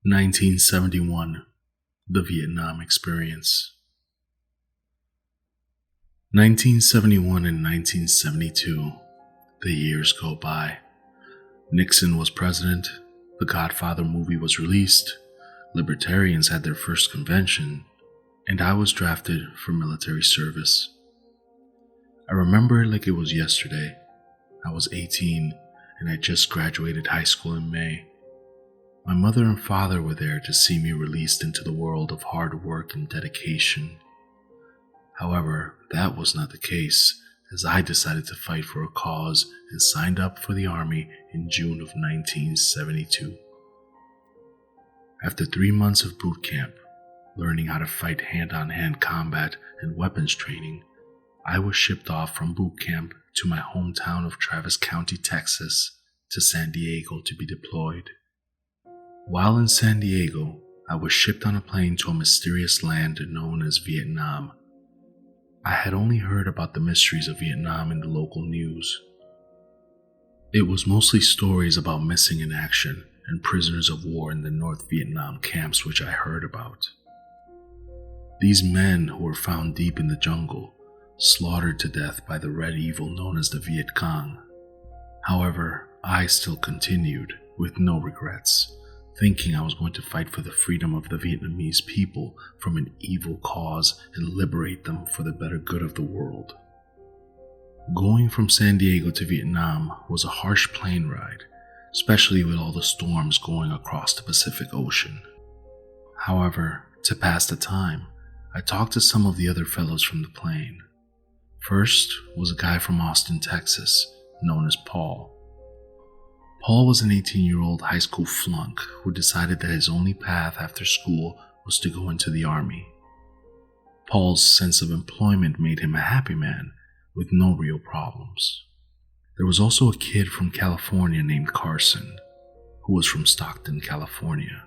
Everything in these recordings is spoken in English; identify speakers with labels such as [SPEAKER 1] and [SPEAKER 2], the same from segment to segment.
[SPEAKER 1] 1971, the Vietnam Experience. 1971 and 1972, the years go by. Nixon was president, The Godfather movie was released, libertarians had their first convention, and I was drafted for military service. I remember it like it was yesterday. I was 18, and I just graduated high school in May. My mother and father were there to see me released into the world of hard work and dedication. However, that was not the case, as I decided to fight for a cause and signed up for the Army in June of 1972. After 3 months of boot camp, learning how to fight hand-on-hand combat and weapons training, I was shipped off from boot camp to my hometown of Travis County, Texas, to San Diego to be deployed. While in San Diego, I was shipped on a plane to a mysterious land known as Vietnam. I had only heard about the mysteries of Vietnam in the local news. It was mostly stories about missing in action and prisoners of war in the North Vietnam camps which I heard about. These men who were found deep in the jungle, slaughtered to death by the red evil known as the Viet Cong. However, I still continued, with no regrets, thinking I was going to fight for the freedom of the Vietnamese people from an evil cause and liberate them for the better good of the world. Going from San Diego to Vietnam was a harsh plane ride, especially with all the storms going across the Pacific Ocean. However, to pass the time, I talked to some of the other fellows from the plane. First was a guy from Austin, Texas, known as Paul. Paul was an 18-year-old high school flunk who decided that his only path after school was to go into the Army. Paul's sense of employment made him a happy man with no real problems. There was also a kid from California named Carson, who was from Stockton, California.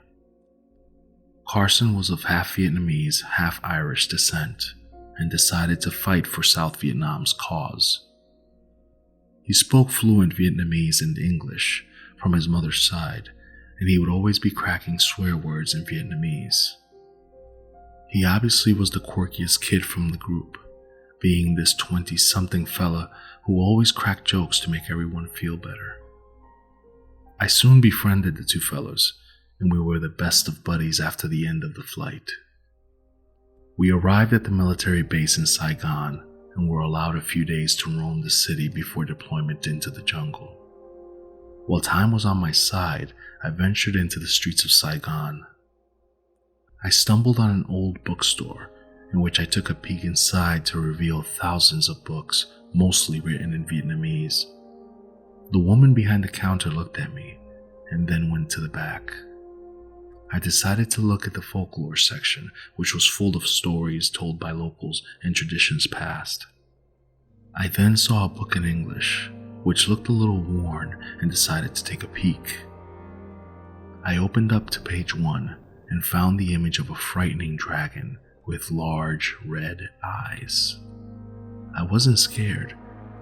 [SPEAKER 1] Carson was of half Vietnamese, half Irish descent and decided to fight for South Vietnam's cause. He spoke fluent Vietnamese and English from his mother's side, and he would always be cracking swear words in Vietnamese. He obviously was the quirkiest kid from the group, being this 20-something fella who always cracked jokes to make everyone feel better. I soon befriended the two fellows, and we were the best of buddies after the end of the flight. We arrived at the military base in Saigon and were allowed a few days to roam the city before deployment into the jungle. While time was on my side, I ventured into the streets of Saigon. I stumbled on an old bookstore in which I took a peek inside to reveal thousands of books, mostly written in Vietnamese. The woman behind the counter looked at me and then went to the back. I decided to look at the folklore section, which was full of stories told by locals and traditions past. I then saw a book in English, which looked a little worn, and decided to take a peek. I opened up to page 1 and found the image of a frightening dragon with large red eyes. I wasn't scared,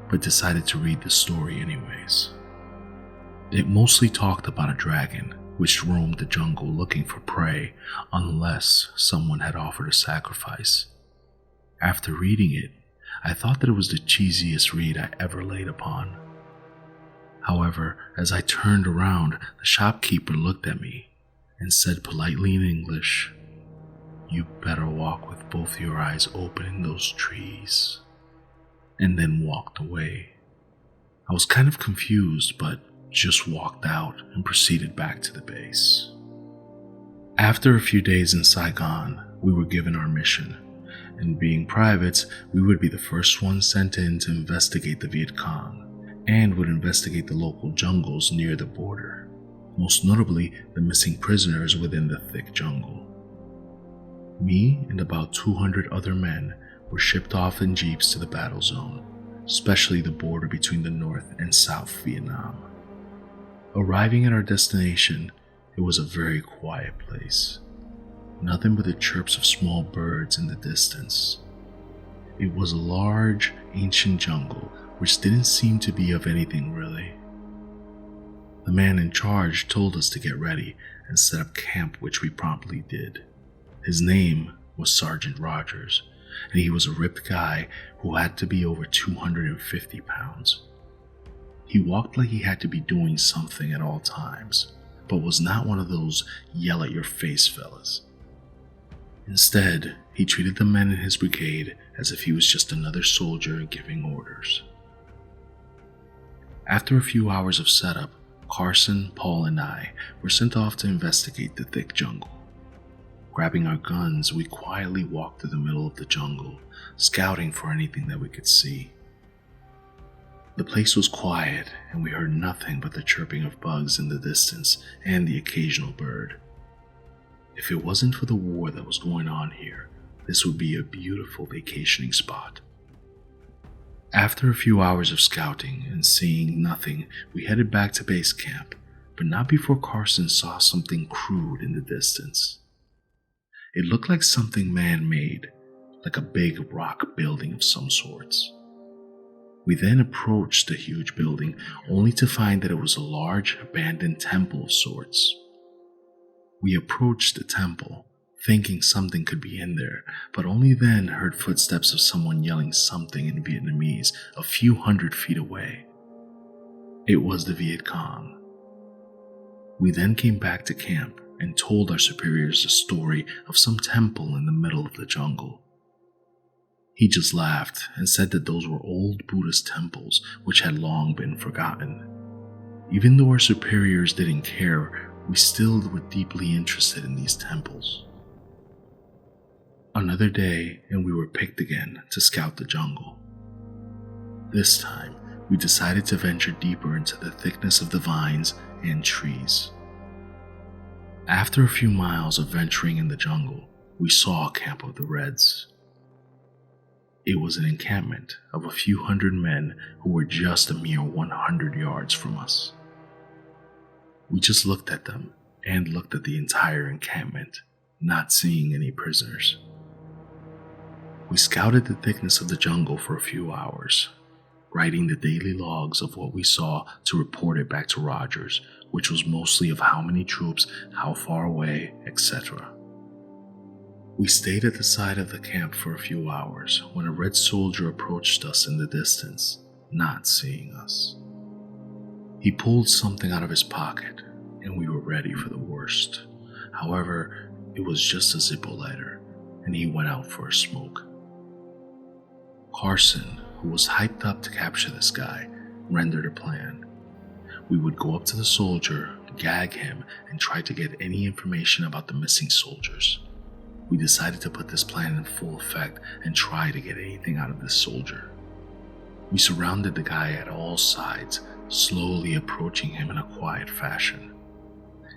[SPEAKER 1] but decided to read the story anyways. It mostly talked about a dragon which roamed the jungle looking for prey unless someone had offered a sacrifice. After reading it, I thought that it was the cheesiest read I ever laid upon. However, as I turned around, the shopkeeper looked at me and said politely in English, "You better walk with both your eyes open in those trees," and then walked away. I was kind of confused, but just walked out and proceeded back to the base. After a few days in Saigon, we were given our mission, and being privates, we would be the first ones sent in to investigate the Viet Cong, and would investigate the local jungles near the border, most notably the missing prisoners within the thick jungle. Me and about 200 other men were shipped off in jeeps to the battle zone, especially the border between the North and South Vietnam. Arriving at our destination, it was a very quiet place. Nothing but the chirps of small birds in the distance. It was a large, ancient jungle which didn't seem to be of anything really. The man in charge told us to get ready and set up camp, which we promptly did. His name was Sergeant Rogers, and he was a ripped guy who had to be over 250 pounds. He walked like he had to be doing something at all times, but was not one of those yell-at-your-face fellas. Instead, he treated the men in his brigade as if he was just another soldier giving orders. After a few hours of setup, Carson, Paul, and I were sent off to investigate the thick jungle. Grabbing our guns, we quietly walked through the middle of the jungle, scouting for anything that we could see. The place was quiet, and we heard nothing but the chirping of bugs in the distance and the occasional bird. If it wasn't for the war that was going on here, this would be a beautiful vacationing spot. After a few hours of scouting and seeing nothing, we headed back to base camp, but not before Carson saw something crude in the distance. It looked like something man-made, like a big rock building of some sorts. We then approached the huge building, only to find that it was a large, abandoned temple of sorts. We approached the temple, thinking something could be in there, but only then heard footsteps of someone yelling something in Vietnamese a few hundred feet away. It was the Viet Cong. We then came back to camp and told our superiors the story of some temple in the middle of the jungle. He just laughed and said that those were old Buddhist temples which had long been forgotten. Even though our superiors didn't care, we still were deeply interested in these temples. Another day, and we were picked again to scout the jungle. This time, we decided to venture deeper into the thickness of the vines and trees. After a few miles of venturing in the jungle, we saw a camp of the Reds. It was an encampment of a few hundred men who were just a mere 100 yards from us. We just looked at them and looked at the entire encampment, not seeing any prisoners. We scouted the thickness of the jungle for a few hours, writing the daily logs of what we saw to report it back to Rogers, which was mostly of how many troops, how far away, etc. We stayed at the side of the camp for a few hours when a red soldier approached us in the distance, not seeing us. He pulled something out of his pocket, and we were ready for the worst. However, it was just a Zippo lighter, and he went out for a smoke. Carson, who was hyped up to capture this guy, rendered a plan. We would go up to the soldier, gag him, and try to get any information about the missing soldiers. We decided to put this plan in full effect and try to get anything out of this soldier. We surrounded the guy at all sides, slowly approaching him in a quiet fashion.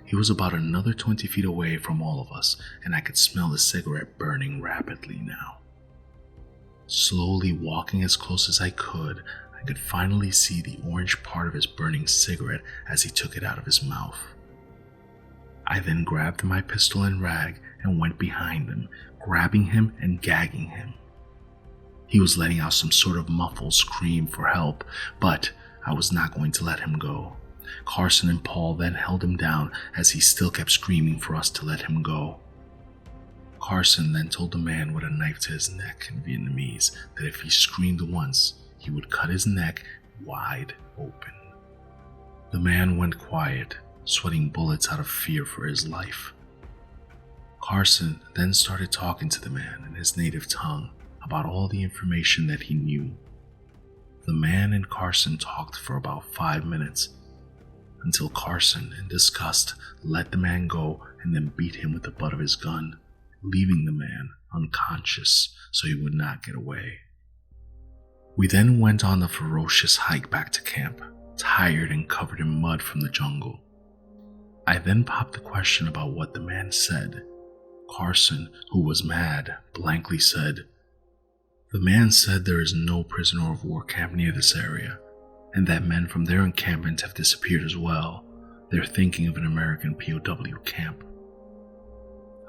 [SPEAKER 1] He was about another 20 feet away from all of us, and I could smell the cigarette burning rapidly now. Slowly walking as close as I could finally see the orange part of his burning cigarette as he took it out of his mouth. I then grabbed my pistol and rag and went behind him, grabbing him and gagging him. He was letting out some sort of muffled scream for help, but I was not going to let him go. Carson and Paul then held him down as he still kept screaming for us to let him go. Carson then told the man with a knife to his neck in Vietnamese that if he screamed once, he would cut his neck wide open. The man went quiet, sweating bullets out of fear for his life. Carson then started talking to the man in his native tongue about all the information that he knew. The man and Carson talked for about 5 minutes, until Carson, in disgust, let the man go and then beat him with the butt of his gun, leaving the man unconscious so he would not get away. We then went on the ferocious hike back to camp, tired and covered in mud from the jungle. I then popped the question about what the man said. Carson, who was mad, blankly said, "The man said there is no prisoner of war camp near this area, and that men from their encampment have disappeared as well. They're thinking of an American POW camp."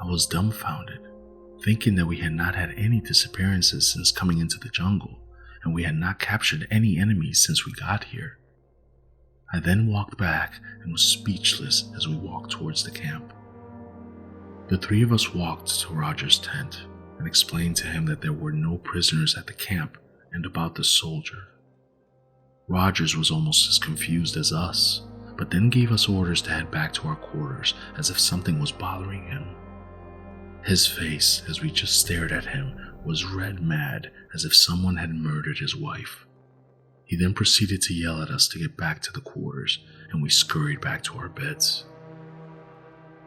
[SPEAKER 1] I was dumbfounded, thinking that we had not had any disappearances since coming into the jungle, and we had not captured any enemies since we got here. I then walked back and was speechless as we walked towards the camp. The three of us walked to Roger's tent and explained to him that there were no prisoners at the camp and about the soldier. Rogers was almost as confused as us, but then gave us orders to head back to our quarters as if something was bothering him. His face, as we just stared at him, was red mad as if someone had murdered his wife. He then proceeded to yell at us to get back to the quarters, and we scurried back to our beds.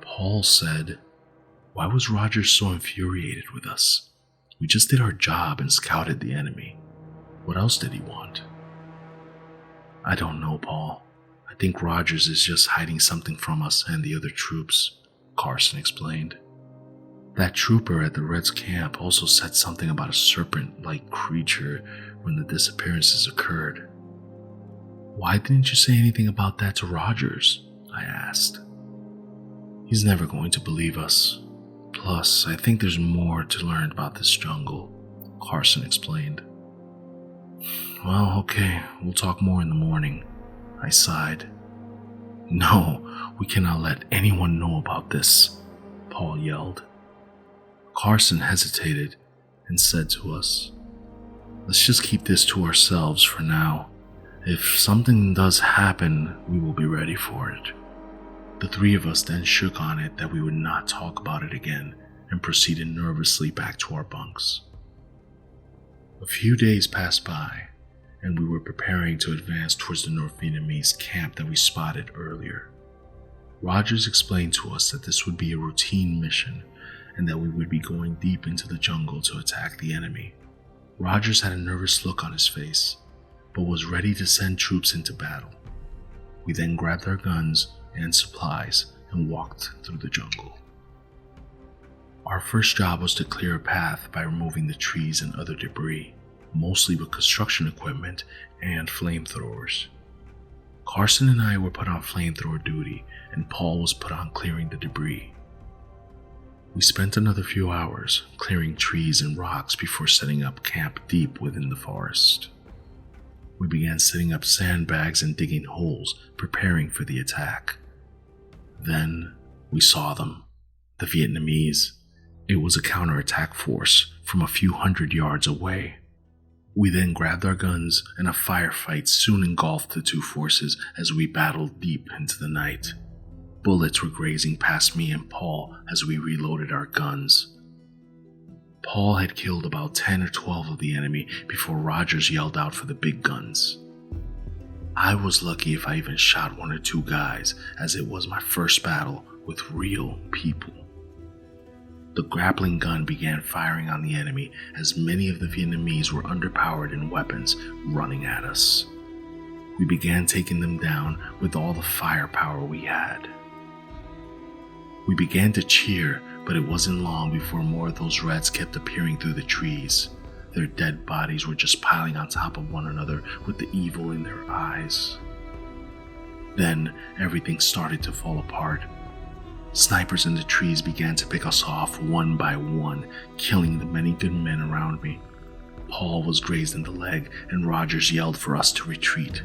[SPEAKER 1] Paul said, "Why was Rogers so infuriated with us? We just did our job and scouted the enemy. What else did he want?" "I don't know, Paul. I think Rogers is just hiding something from us and the other troops," Carson explained. "That trooper at the Reds' camp also said something about a serpent-like creature when the disappearances occurred." "Why didn't you say anything about that to Rogers?" I asked. "He's never going to believe us. Plus, I think there's more to learn about this jungle," Carson explained. "Well, okay, we'll talk more in the morning," I sighed. "No, we cannot let anyone know about this," Paul yelled. Carson hesitated and said to us, "Let's just keep this to ourselves for now. If something does happen, we will be ready for it." The three of us then shook on it that we would not talk about it again and proceeded nervously back to our bunks. A few days passed by, and we were preparing to advance towards the North Vietnamese camp that we spotted earlier. Rogers explained to us that this would be a routine mission and that we would be going deep into the jungle to attack the enemy. Rogers had a nervous look on his face, but was ready to send troops into battle. We then grabbed our guns and supplies and walked through the jungle. Our first job was to clear a path by removing the trees and other debris, mostly with construction equipment and flamethrowers. Carson and I were put on flamethrower duty, and Paul was put on clearing the debris. We spent another few hours clearing trees and rocks before setting up camp deep within the forest. We began setting up sandbags and digging holes, preparing for the attack. Then we saw them, the Vietnamese. It was a counterattack force from a few hundred yards away. We then grabbed our guns, and a firefight soon engulfed the two forces as we battled deep into the night. Bullets were grazing past me and Paul as we reloaded our guns. Paul had killed about 10 or 12 of the enemy before Rogers yelled out for the big guns. I was lucky if I even shot one or two guys, as it was my first battle with real people. The grappling gun began firing on the enemy as many of the Vietnamese were underpowered in weapons running at us. We began taking them down with all the firepower we had. We began to cheer, but it wasn't long before more of those Reds kept appearing through the trees. Their dead bodies were just piling on top of one another with the evil in their eyes. Then everything started to fall apart. Snipers in the trees began to pick us off one by one, killing the many good men around me. Paul was grazed in the leg, and Rogers yelled for us to retreat.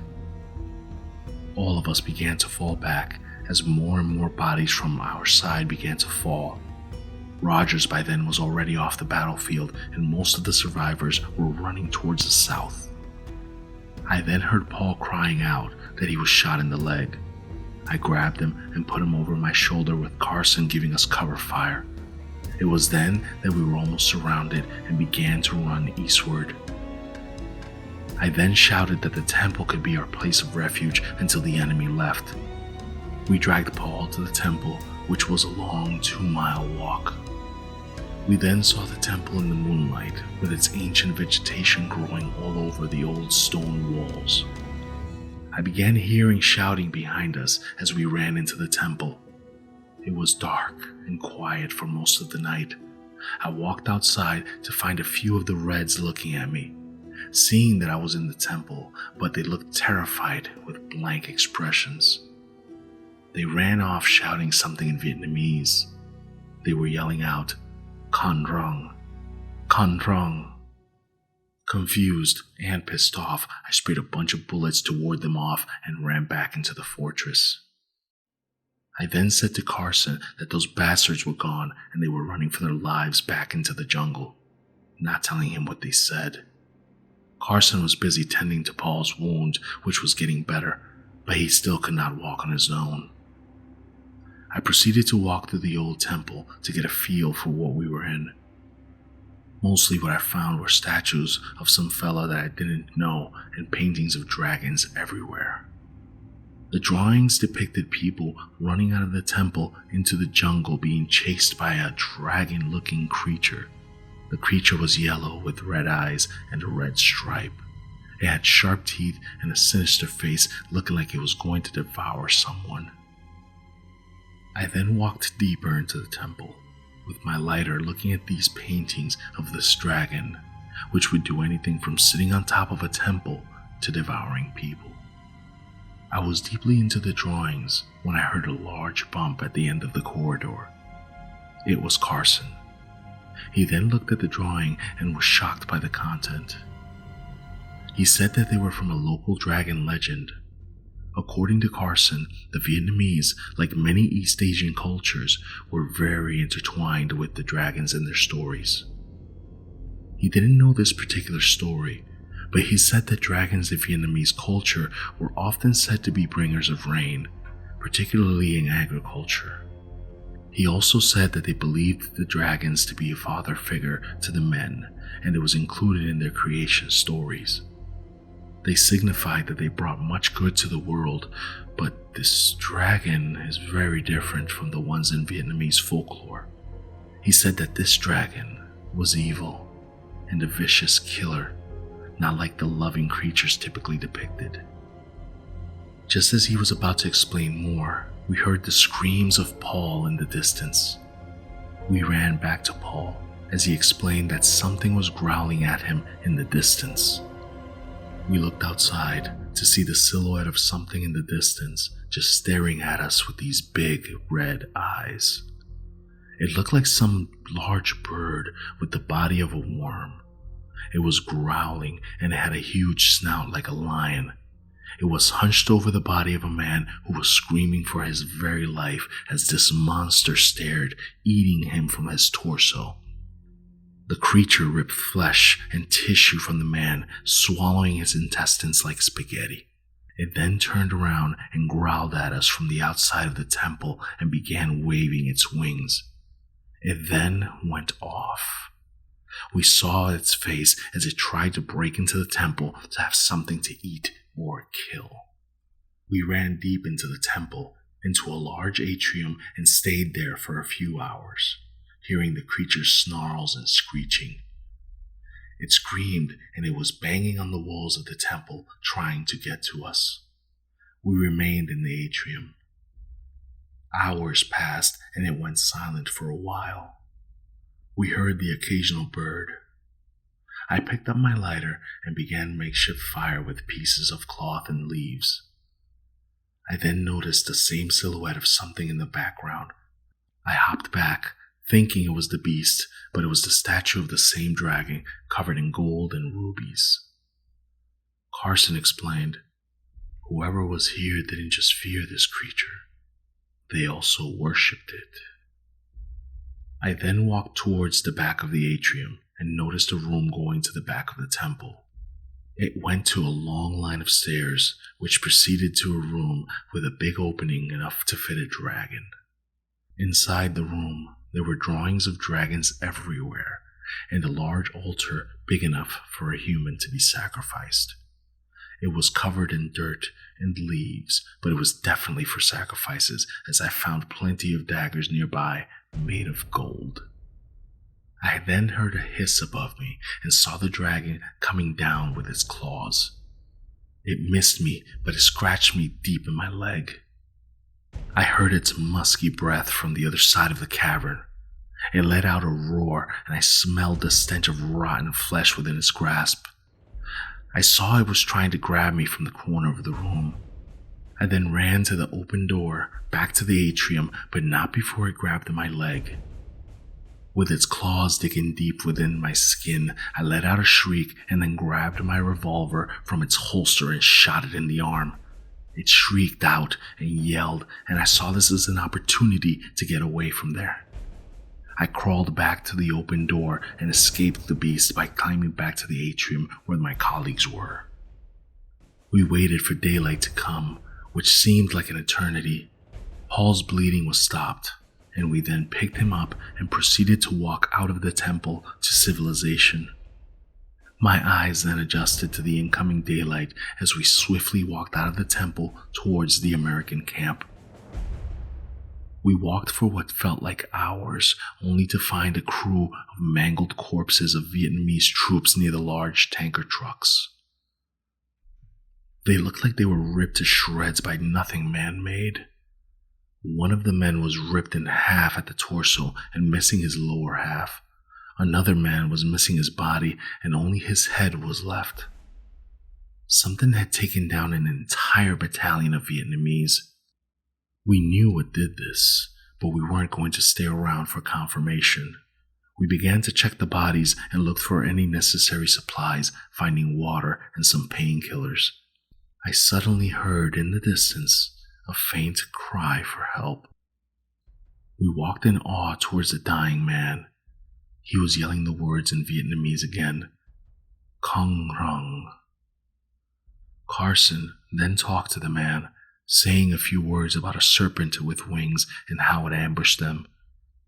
[SPEAKER 1] All of us began to fall back as more and more bodies from our side began to fall. Rogers by then was already off the battlefield, and most of the survivors were running towards the south. I then heard Paul crying out that he was shot in the leg. I grabbed him and put him over my shoulder with Carson giving us cover fire. It was then that we were almost surrounded and began to run eastward. I then shouted that the temple could be our place of refuge until the enemy left. We dragged Paul to the temple, which was a long 2-mile walk. We then saw the temple in the moonlight, with its ancient vegetation growing all over the old stone walls. I began hearing shouting behind us as we ran into the temple. It was dark and quiet for most of the night. I walked outside to find a few of the Reds looking at me, seeing that I was in the temple, but they looked terrified with blank expressions. They ran off shouting something in Vietnamese. They were yelling out, "Con Rong, Con Rong." Confused and pissed off, I sprayed a bunch of bullets to ward them off and ran back into the fortress. I then said to Carson that those bastards were gone and they were running for their lives back into the jungle, not telling him what they said. Carson was busy tending to Paul's wound, which was getting better, but he still could not walk on his own. I proceeded to walk through the old temple to get a feel for what we were in. Mostly what I found were statues of some fella that I didn't know and paintings of dragons everywhere. The drawings depicted people running out of the temple into the jungle being chased by a dragon-looking creature. The creature was yellow with red eyes and a red stripe. It had sharp teeth and a sinister face looking like it was going to devour someone. I then walked deeper into the temple, with my lighter looking at these paintings of this dragon, which would do anything from sitting on top of a temple to devouring people. I was deeply into the drawings when I heard a large bump at the end of the corridor. It was Carson. He then looked at the drawing and was shocked by the content. He said that they were from a local dragon legend. According to Carson, the Vietnamese, like many East Asian cultures, were very intertwined with the dragons in their stories. He didn't know this particular story, but he said that dragons in Vietnamese culture were often said to be bringers of rain, particularly in agriculture. He also said that they believed the dragons to be a father figure to the men, and it was included in their creation stories. They signified that they brought much good to the world, but this dragon is very different from the ones in Vietnamese folklore. He said that this dragon was evil and a vicious killer, not like the loving creatures typically depicted. Just as he was about to explain more, we heard the screams of Paul in the distance. We ran back to Paul as he explained that something was growling at him in the distance. We looked outside to see the silhouette of something in the distance just staring at us with these big red eyes. It looked like some large bird with the body of a worm. It was growling and it had a huge snout like a lion. It was hunched over the body of a man who was screaming for his very life as this monster stared, eating him from his torso. The creature ripped flesh and tissue from the man, swallowing his intestines like spaghetti. It then turned around and growled at us from the outside of the temple and began waving its wings. It then went off. We saw its face as it tried to break into the temple to have something to eat or kill. We ran deep into the temple, into a large atrium, and stayed there for a few hours, hearing the creature's snarls and screeching. It screamed and it was banging on the walls of the temple, trying to get to us. We remained in the atrium. Hours passed and it went silent for a while. We heard the occasional bird. I picked up my lighter and began makeshift fire with pieces of cloth and leaves. I then noticed the same silhouette of something in the background. I hopped back, thinking it was the beast, but it was the statue of the same dragon covered in gold and rubies. Carson explained, "Whoever was here didn't just fear this creature, they also worshipped it." I then walked towards the back of the atrium and noticed a room going to the back of the temple. It went to a long line of stairs, which proceeded to a room with a big opening enough to fit a dragon. Inside the room, there were drawings of dragons everywhere, and a large altar big enough for a human to be sacrificed. It was covered in dirt and leaves, but it was definitely for sacrifices, as I found plenty of daggers nearby made of gold. I then heard a hiss above me and saw the dragon coming down with its claws. It missed me, but it scratched me deep in my leg. I heard its musky breath from the other side of the cavern. It let out a roar, and I smelled the stench of rotten flesh within its grasp. I saw it was trying to grab me from the corner of the room. I then ran to the open door, back to the atrium, but not before it grabbed my leg. With its claws digging deep within my skin, I let out a shriek and then grabbed my revolver from its holster and shot it in the arm. It shrieked out and yelled, and I saw this as an opportunity to get away from there. I crawled back to the open door and escaped the beast by climbing back to the atrium where my colleagues were. We waited for daylight to come, which seemed like an eternity. Paul's bleeding was stopped, and we then picked him up and proceeded to walk out of the temple to civilization. My eyes then adjusted to the incoming daylight as we swiftly walked out of the temple towards the American camp. We walked for what felt like hours, only to find a crew of mangled corpses of Vietnamese troops near the large tanker trucks. They looked like they were ripped to shreds by nothing man-made. One of the men was ripped in half at the torso and missing his lower half. Another man was missing his body and only his head was left. Something had taken down an entire battalion of Vietnamese. We knew what did this, but we weren't going to stay around for confirmation. We began to check the bodies and look for any necessary supplies, finding water and some painkillers. I suddenly heard in the distance a faint cry for help. We walked in awe towards the dying man. He was yelling the words in Vietnamese again. Cong rong. Carson then talked to the man, saying a few words about a serpent with wings and how it ambushed them.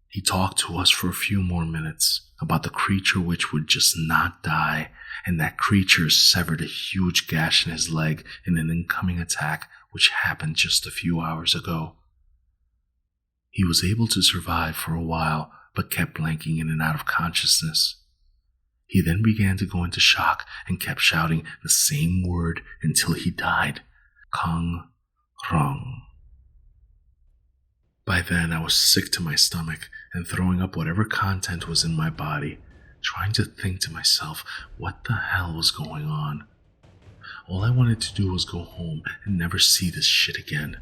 [SPEAKER 1] He talked to us for a few more minutes about the creature which would just not die, and that creature severed a huge gash in his leg in an incoming attack which happened just a few hours ago. He was able to survive for a while, but kept blanking in and out of consciousness. He then began to go into shock and kept shouting the same word until he died. Cong rong. By then, I was sick to my stomach and throwing up whatever content was in my body, trying to think to myself what the hell was going on. All I wanted to do was go home and never see this shit again.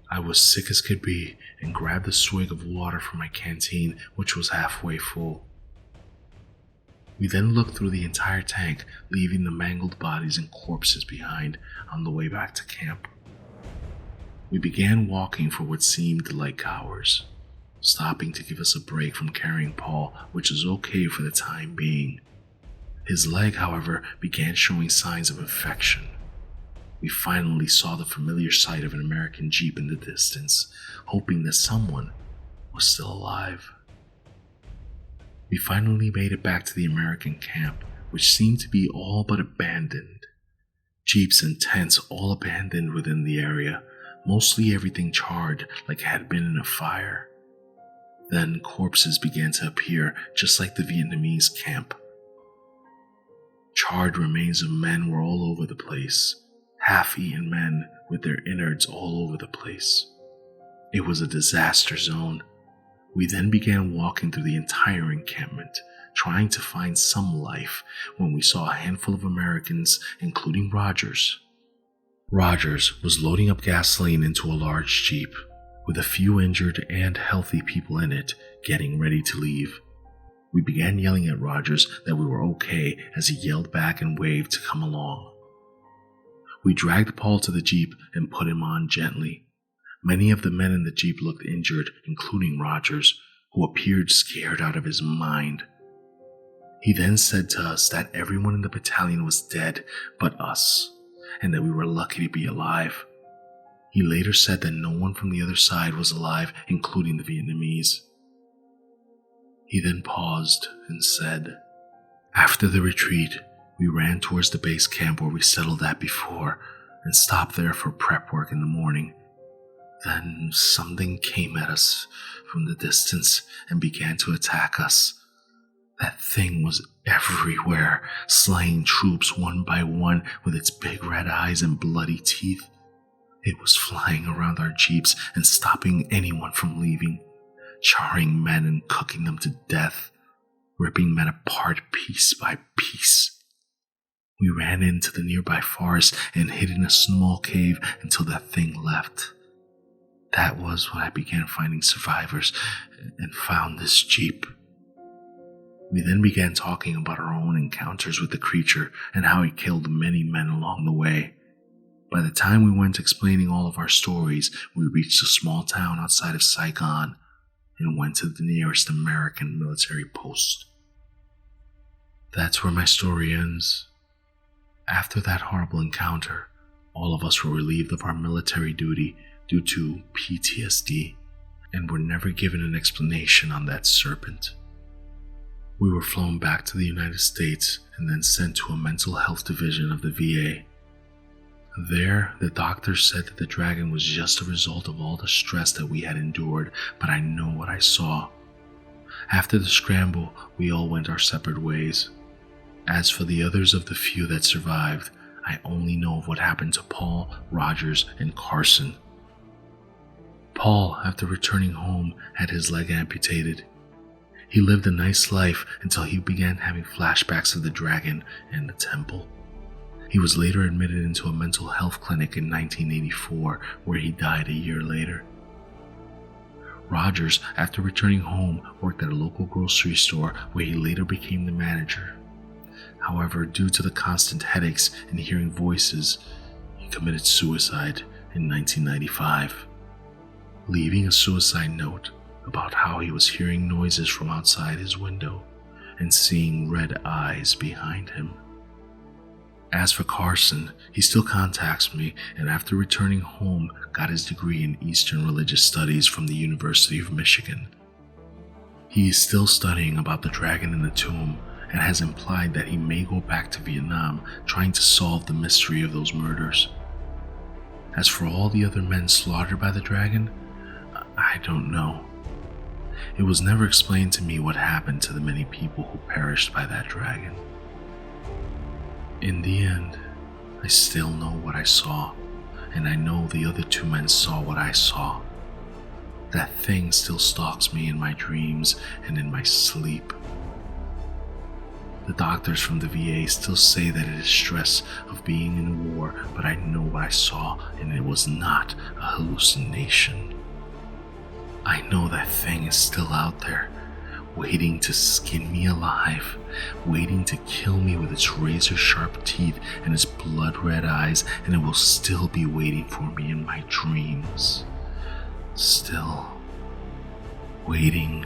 [SPEAKER 1] I was sick as could be and grabbed a swig of water from my canteen, which was halfway full. We then looked through the entire tank, leaving the mangled bodies and corpses behind on the way back to camp. We began walking for what seemed like hours, stopping to give us a break from carrying Paul, which was okay for the time being. His leg, however, began showing signs of infection. We finally saw the familiar sight of an American Jeep in the distance, hoping that someone was still alive. We finally made it back to the American camp, which seemed to be all but abandoned. Jeeps and tents all abandoned within the area, mostly everything charred like it had been in a fire. Then corpses began to appear just like the Vietnamese camp. Charred remains of men were all over the place, half-eaten men with their innards all over the place. It was a disaster zone. We then began walking through the entire encampment, trying to find some life, when we saw a handful of Americans, including Rogers. Rogers was loading up gasoline into a large Jeep, with a few injured and healthy people in it, getting ready to leave. We began yelling at Rogers that we were okay as he yelled back and waved to come along. We dragged Paul to the Jeep and put him on gently. Many of the men in the Jeep looked injured, including Rogers, who appeared scared out of his mind. He then said to us that everyone in the battalion was dead but us, and that we were lucky to be alive. He later said that no one from the other side was alive, including the Vietnamese. He then paused and said, "After the retreat, we ran towards the base camp where we settled at before and stopped there for prep work in the morning. Then something came at us from the distance and began to attack us. That thing was everywhere, slaying troops one by one with its big red eyes and bloody teeth. It was flying around our jeeps and stopping anyone from leaving, charring men and cooking them to death, ripping men apart piece by piece. We ran into the nearby forest and hid in a small cave until that thing left. That was when I began finding survivors and found this jeep. We then began talking about our own encounters with the creature and how it killed many men along the way. By the time we went explaining all of our stories, we reached a small town outside of Saigon and went to the nearest American military post. That's where my story ends. After that horrible encounter, all of us were relieved of our military duty due to PTSD and were never given an explanation on that serpent. We were flown back to the United States and then sent to a mental health division of the VA. There, the doctors said that the dragon was just a result of all the stress that we had endured, but I know what I saw. After the scramble, we all went our separate ways. As for the others of the few that survived, I only know of what happened to Paul, Rogers, and Carson. Paul, after returning home, had his leg amputated. He lived a nice life until he began having flashbacks of the dragon and the temple. He was later admitted into a mental health clinic in 1984, where he died a year later. Rogers, after returning home, worked at a local grocery store where he later became the manager. However, due to the constant headaches and hearing voices, he committed suicide in 1995, leaving a suicide note about how he was hearing noises from outside his window and seeing red eyes behind him. As for Carson, he still contacts me and after returning home got his degree in Eastern Religious Studies from the University of Michigan. He is still studying about the dragon in the tomb and has implied that he may go back to Vietnam trying to solve the mystery of those murders. As for all the other men slaughtered by the dragon, I don't know. It was never explained to me what happened to the many people who perished by that dragon. In the end, I still know what I saw, and I know the other two men saw what I saw. That thing still stalks me in my dreams and in my sleep. The doctors from the VA still say that it is stress of being in war, but I know what I saw, and it was not a hallucination. I know that thing is still out there, waiting to skin me alive, waiting to kill me with its razor-sharp teeth and its blood-red eyes, and it will still be waiting for me in my dreams. Still waiting